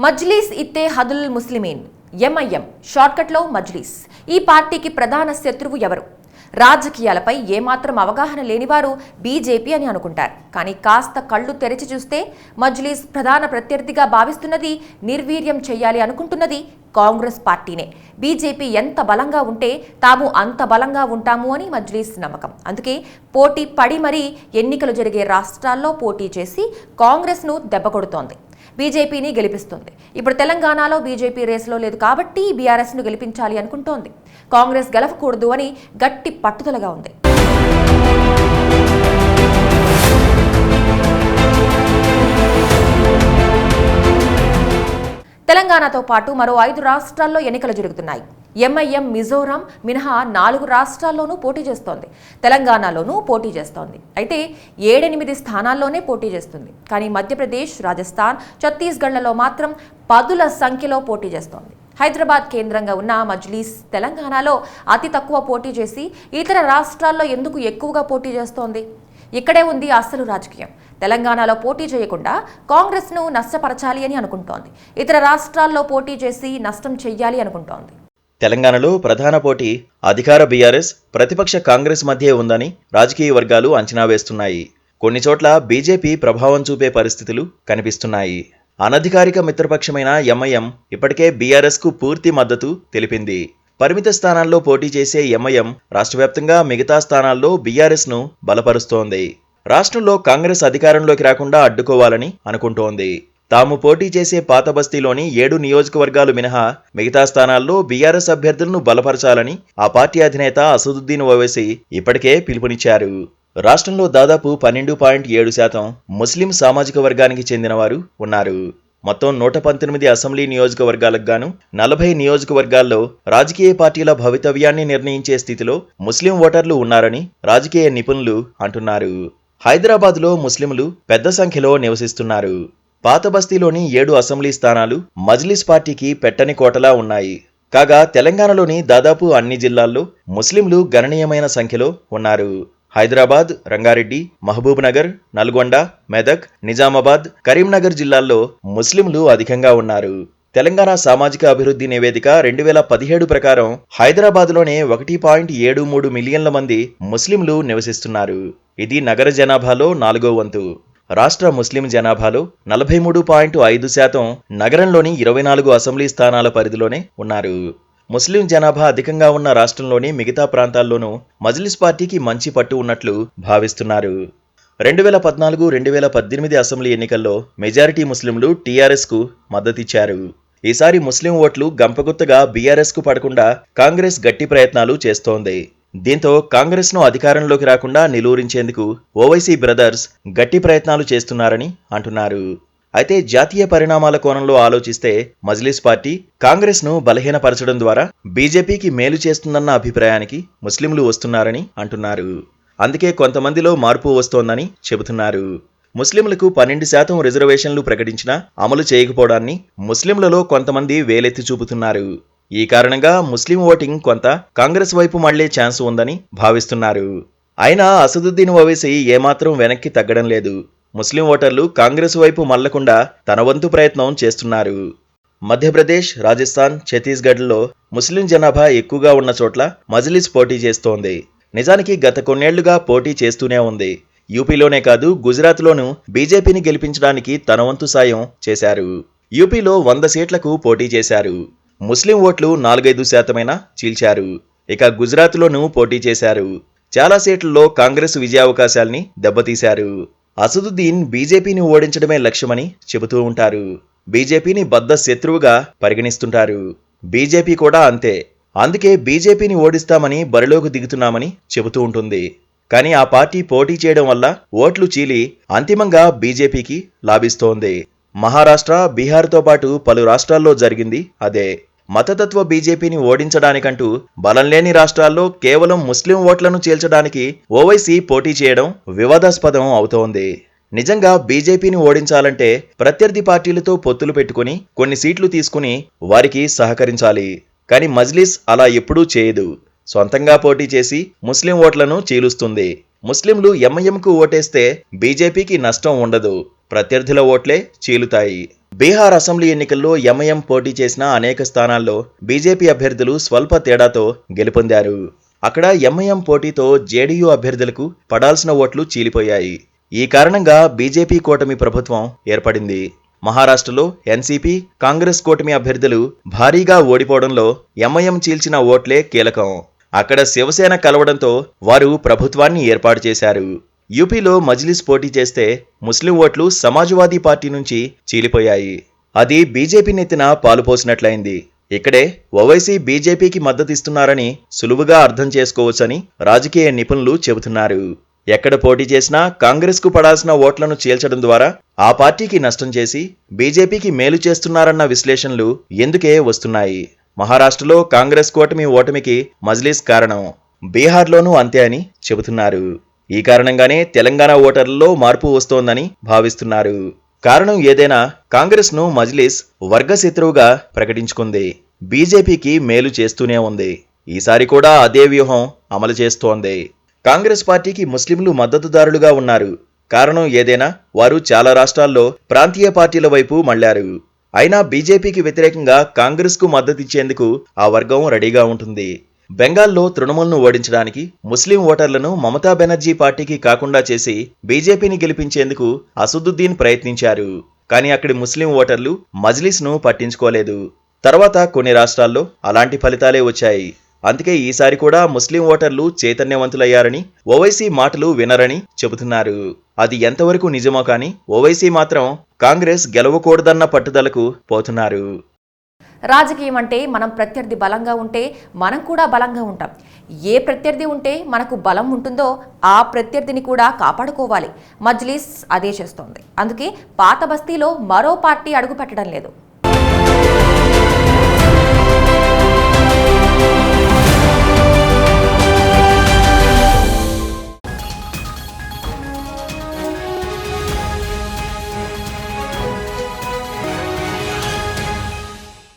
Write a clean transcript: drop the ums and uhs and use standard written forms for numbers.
మజ్లీస్ ఇత్తే హదుల్ ముస్లిమీన్ ఎంఐఎం షార్ట్కట్లో మజ్లీస్. ఈ పార్టీకి ప్రధాన శత్రువు ఎవరు? రాజకీయాలపై ఏమాత్రం అవగాహన లేనివారు బీజేపీ అని అనుకుంటారు. కానీ కాస్త కళ్ళు తెరిచి చూస్తే మజ్లీస్ ప్రధాన ప్రత్యర్థిగా భావిస్తున్నది, నిర్వీర్యం చేయాలి అనుకుంటున్నది కాంగ్రెస్ పార్టీనే. బీజేపీ ఎంత బలంగా ఉంటే తాము అంత బలంగా ఉంటాము అని మజ్లీస్ నమ్మకం. అందుకే పోటీ పడి మరీ ఎన్నికలు జరిగే రాష్ట్రాల్లో పోటీ చేసి కాంగ్రెస్ను దెబ్బకొడుతోంది, బీజేపీని గెలిపిస్తుంది. ఇప్పుడు తెలంగాణలో బీజేపీ రేసులో లేదు కాబట్టి బీఆర్ఎస్ను గెలిపించాలి అనుకుంటోంది. కాంగ్రెస్ గెలవకూడదు అని గట్టి పట్టుదలగా ఉంది. తెలంగాణతో పాటు మరో 5 రాష్ట్రాల్లో ఎన్నికలు జరుగుతున్నాయి. ఎంఐఎం మిజోరాం మినహా 4 రాష్ట్రాల్లోనూ పోటీ చేస్తోంది. తెలంగాణలోనూ పోటీ చేస్తోంది. అయితే 7-8 స్థానాల్లోనే పోటీ చేస్తుంది. కానీ మధ్యప్రదేశ్, రాజస్థాన్, ఛత్తీస్గఢ్లలో మాత్రం పదుల సంఖ్యలో పోటీ చేస్తోంది. హైదరాబాద్ కేంద్రంగా ఉన్న మజ్లీస్ తెలంగాణలో అతి తక్కువ పోటీ చేసి ఇతర రాష్ట్రాల్లో ఎందుకు ఎక్కువగా పోటీ చేస్తోంది? ఇక్కడే ఉంది అసలు రాజకీయం. తెలంగాణలో పోటీ చేయకుండా కాంగ్రెస్ను నష్టపరచాలి అని అనుకుంటోంది. ఇతర రాష్ట్రాల్లో పోటీ చేసి నష్టం చెయ్యాలి అనుకుంటోంది. తెలంగాణలో ప్రధాన పోటీ అధికార బీఆర్ఎస్, ప్రతిపక్ష కాంగ్రెస్ మధ్య ఉందని రాజకీయ వర్గాలు అంచనా వేస్తున్నాయి. కొన్ని చోట్ల బీజేపీ ప్రభావం చూపే పరిస్థితులు కనిపిస్తున్నాయి. అనధికారిక మిత్రపక్షమైన ఎంఐఎం ఇప్పటికే బీఆర్ఎస్కు పూర్తి మద్దతు తెలిపింది. పరిమిత స్థానాల్లో పోటీ చేసే ఎంఐఎం రాష్ట్రవ్యాప్తంగా మిగతా స్థానాల్లో బీఆర్ఎస్ను బలపరుస్తోంది. రాష్ట్రంలో కాంగ్రెస్ అధికారంలోకి రాకుండా అడ్డుకోవాలని అనుకుంటోంది. తాము పోటీ చేసే పాత బస్తీలోని 7 నియోజకవర్గాలు మినహా మిగతా స్థానాల్లో బీఆర్ఎస్ అభ్యర్థులను బలపరచాలని ఆ పార్టీ అధినేత అసదుద్దీన్ ఓవైసీ ఇప్పటికే పిలుపునిచ్చారు. రాష్ట్రంలో దాదాపు 12.7% ముస్లిం సామాజిక వర్గానికి చెందిన వారు ఉన్నారు. మొత్తం 119 అసెంబ్లీ నియోజకవర్గాలకు గాను 40 నియోజకవర్గాల్లో రాజకీయ పార్టీల భవితవ్యాన్ని నిర్ణయించే స్థితిలో ముస్లిం ఓటర్లు ఉన్నారని రాజకీయ నిపుణులు అంటున్నారు. హైదరాబాద్లో ముస్లింలు పెద్ద సంఖ్యలో నివసిస్తున్నారు. పాత బస్తీలోని 7 అసెంబ్లీ స్థానాలు మజ్లిస్ పార్టీకి పెట్టని కోటలా ఉన్నాయి. కాగా తెలంగాణలోని దాదాపు అన్ని జిల్లాల్లో ముస్లింలు గణనీయమైన సంఖ్యలో ఉన్నారు. హైదరాబాద్, రంగారెడ్డి, మహబూబ్ నగర్, నల్గొండ, మెదక్, నిజామాబాద్, కరీంనగర్ జిల్లాల్లో ముస్లింలు అధికంగా ఉన్నారు. తెలంగాణ సామాజిక అభివృద్ధి నివేదిక 2017 ప్రకారం హైదరాబాద్లోనే 1.73 మిలియన్ల మంది ముస్లింలు నివసిస్తున్నారు. ఇది నగర జనాభాలో 4వ వంతు. రాష్ట్ర ముస్లిం జనాభాలో 43.5% నగరంలోని 24 అసెంబ్లీ స్థానాల పరిధిలోనే ఉన్నారు. ముస్లిం జనాభా అధికంగా ఉన్న రాష్ట్రంలోని మిగతా ప్రాంతాల్లోనూ మజ్లిస్ పార్టీకి మంచి పట్టు ఉన్నట్లు భావిస్తున్నారు. 2014-2018 అసెంబ్లీ ఎన్నికల్లో మెజారిటీ ముస్లింలు టీఆర్ఎస్కు మద్దతిచ్చారు. ఈసారి ముస్లిం ఓట్లు గంపగుత్తగా బీఆర్ఎస్కు పడకుండా కాంగ్రెస్ గట్టి ప్రయత్నాలు చేస్తోంది. దీంతో కాంగ్రెస్ను అధికారంలోకి రాకుండా నిలువరించేందుకు ఓవైసీ బ్రదర్స్ గట్టి ప్రయత్నాలు చేస్తున్నారని అంటున్నారు. అయితే జాతీయ పరిణామాల కోణంలో ఆలోచిస్తే మజ్లిస్ పార్టీ కాంగ్రెస్ను బలహీనపరచడం ద్వారా బీజేపీకి మేలు చేస్తుందన్న అభిప్రాయానికి ముస్లింలు వస్తున్నారని అంటున్నారు. అందుకే కొంతమందిలో మార్పు వస్తోందని చెబుతున్నారు. ముస్లింలకు 12% రిజర్వేషన్లు ప్రకటించినా అమలు చేయకపోవడాన్ని ముస్లింలలో కొంతమంది వేలెత్తి చూపుతున్నారు. ఈ కారణంగా ముస్లిం ఓటింగ్ కొంత కాంగ్రెస్ వైపు మళ్లే ఛాన్స్ ఉందని భావిస్తున్నారు. అయినా అసదుద్దీన్ ఓవైసీ ఏమాత్రం వెనక్కి తగ్గడం లేదు. ముస్లిం ఓటర్లు కాంగ్రెస్ వైపు మళ్లకుండా తన వంతు ప్రయత్నం చేస్తున్నారు. మధ్యప్రదేశ్, రాజస్థాన్, ఛత్తీస్గఢ్లో ముస్లిం జనాభా ఎక్కువగా ఉన్న చోట్ల మజ్లిస్ పోటీ చేస్తోంది. నిజానికి గత కొన్నేళ్లుగా పోటీ చేస్తూనే ఉంది. యూపీలోనే కాదు, గుజరాత్లోనూ బీజేపీని గెలిపించడానికి తన వంతు సాయం చేశారు. యూపీలో 100 సీట్లకు పోటీ చేశారు. ముస్లిం ఓట్లు 4-5% చీల్చారు. ఇక గుజరాత్లోనూ పోటీ చేశారు. చాలా సీట్లలో కాంగ్రెస్ విజయావకాశాల్ని దెబ్బతీశారు. అసదుద్దీన్ బీజేపీని ఓడించడమే లక్ష్యమని చెబుతూ ఉంటారు. బీజేపీని బద్ద శత్రువుగా పరిగణిస్తుంటారు. బీజేపీ కూడా అంతే. అందుకే బీజేపీని ఓడిస్తామని బరిలోకి దిగుతున్నామని చెబుతూ ఉంటుంది. కానీ ఆ పార్టీ పోటీ చేయడం వల్ల ఓట్లు చీలి అంతిమంగా బీజేపీకి లాభిస్తోంది. మహారాష్ట్ర, బీహార్తో పాటు పలు రాష్ట్రాల్లో జరిగింది అదే. మతతత్వ బీజేపీని ఓడించడానికంటూ బలం లేని రాష్ట్రాల్లో కేవలం ముస్లిం ఓట్లను చీల్చడానికి ఓవైసీ పోటీ చేయడం వివాదాస్పదం అవుతోంది. నిజంగా బీజేపీని ఓడించాలంటే ప్రత్యర్థి పార్టీలతో పొత్తులు పెట్టుకుని కొన్ని సీట్లు తీసుకుని వారికి సహకరించాలి. కానీ మజ్లిస్ అలా ఎప్పుడూ చేయదు. సొంతంగా పోటీ చేసి ముస్లిం ఓట్లను చీలుస్తుంది. ముస్లింలు ఎంఐఎంకు ఓటేస్తే బీజేపీకి నష్టం ఉండదు. ప్రత్యర్థుల ఓట్లే చీలుతాయి. బీహార్ అసెంబ్లీ ఎన్నికల్లో ఎంఐఎం పోటీ చేసిన అనేక స్థానాల్లో బీజేపీ అభ్యర్థులు స్వల్ప తేడాతో గెలుపొందారు. అక్కడ ఎంఐఎం పోటీతో జేడీయూ అభ్యర్థులకు పడాల్సిన ఓట్లు చీలిపోయాయి. ఈ కారణంగా బీజేపీ కూటమి ప్రభుత్వం ఏర్పడింది. మహారాష్ట్రలో ఎన్సీపీ, కాంగ్రెస్ కూటమి అభ్యర్థులు భారీగా ఓడిపోవడంలో ఎంఐఎం చీల్చిన ఓట్లే కీలకం. అక్కడ శివసేన కలవడంతో వారు ప్రభుత్వాన్ని ఏర్పాటు చేశారు. యూపీలో మజ్లిస్ పోటీ చేస్తే ముస్లిం ఓట్లు సమాజ్వాదీ పార్టీ నుంచి చీలిపోయాయి. అది బీజేపీ నెత్తిన పాలుపోసినట్లయింది. ఇక్కడే ఓవైసీ బీజేపీకి మద్దతిస్తున్నారని సులువుగా అర్థం చేసుకోవచ్చని రాజకీయ నిపుణులు చెబుతున్నారు. ఎక్కడ పోటీ చేసినా కాంగ్రెస్కు పడాల్సిన ఓట్లను చీల్చడం ద్వారా ఆ పార్టీకి నష్టం చేసి బీజేపీకి మేలు చేస్తున్నారన్న విశ్లేషణలు ఎందుకే వస్తున్నాయి. మహారాష్ట్రలో కాంగ్రెస్ కూటమి ఓటమికి మజ్లిస్ కారణం, బీహార్లోనూ అంతే అని చెబుతున్నారు. ఈ కారణంగానే తెలంగాణ ఓటర్లలో మార్పు వస్తోందని భావిస్తున్నారు. కారణం ఏదైనా కాంగ్రెస్ను మజ్లిస్ వర్గశత్రువుగా ప్రకటించుకుంది. బీజేపీకి మేలు చేస్తూనే ఉంది. ఈసారి కూడా అదే వ్యూహం అమలు చేస్తోంది. కాంగ్రెస్ పార్టీకి ముస్లింలు మద్దతుదారులుగా ఉన్నారు. కారణం ఏదైనా వారు చాలా రాష్ట్రాల్లో ప్రాంతీయ పార్టీల వైపు మళ్లారు. అయినా బీజేపీకి వ్యతిరేకంగా కాంగ్రెస్కు మద్దతిచ్చేందుకు ఆ వర్గం రెడీగా ఉంటుంది. బెంగాల్లో తృణమూల్ను ఓడించడానికి ముస్లిం ఓటర్లను మమతా బెనర్జీ పార్టీకి కాకుండా చేసి బీజేపీని గెలిపించేందుకు అసదుద్దీన్ ప్రయత్నించారు. కానీ అక్కడి ముస్లిం ఓటర్లు మజ్లిస్ను పట్టించుకోలేదు. తర్వాత కొన్ని రాష్ట్రాల్లో అలాంటి ఫలితాలే వచ్చాయి. అందుకే ఈసారి కూడా ముస్లిం ఓటర్లు చైతన్యవంతులయ్యారని, ఓవైసీ మాటలు వినరని చెబుతున్నారు. అది ఎంతవరకు నిజమో కానీ ఓవైసీ మాత్రం కాంగ్రెస్ గెలవకూడదన్న పట్టుదలకు పోతున్నారు. రాజకీయం అంటే మనం ప్రత్యర్థి బలంగా ఉంటే మనం కూడా బలంగా ఉంటాం. ఏ ప్రత్యర్థి ఉంటే మనకు బలం ఉంటుందో ఆ ప్రత్యర్థిని కూడా కాపాడుకోవాలి. మజ్లిస్ అదే చేస్తోంది. అందుకే పాత బస్తీలో మరో పార్టీ అడుగు పెట్టడం లేదు.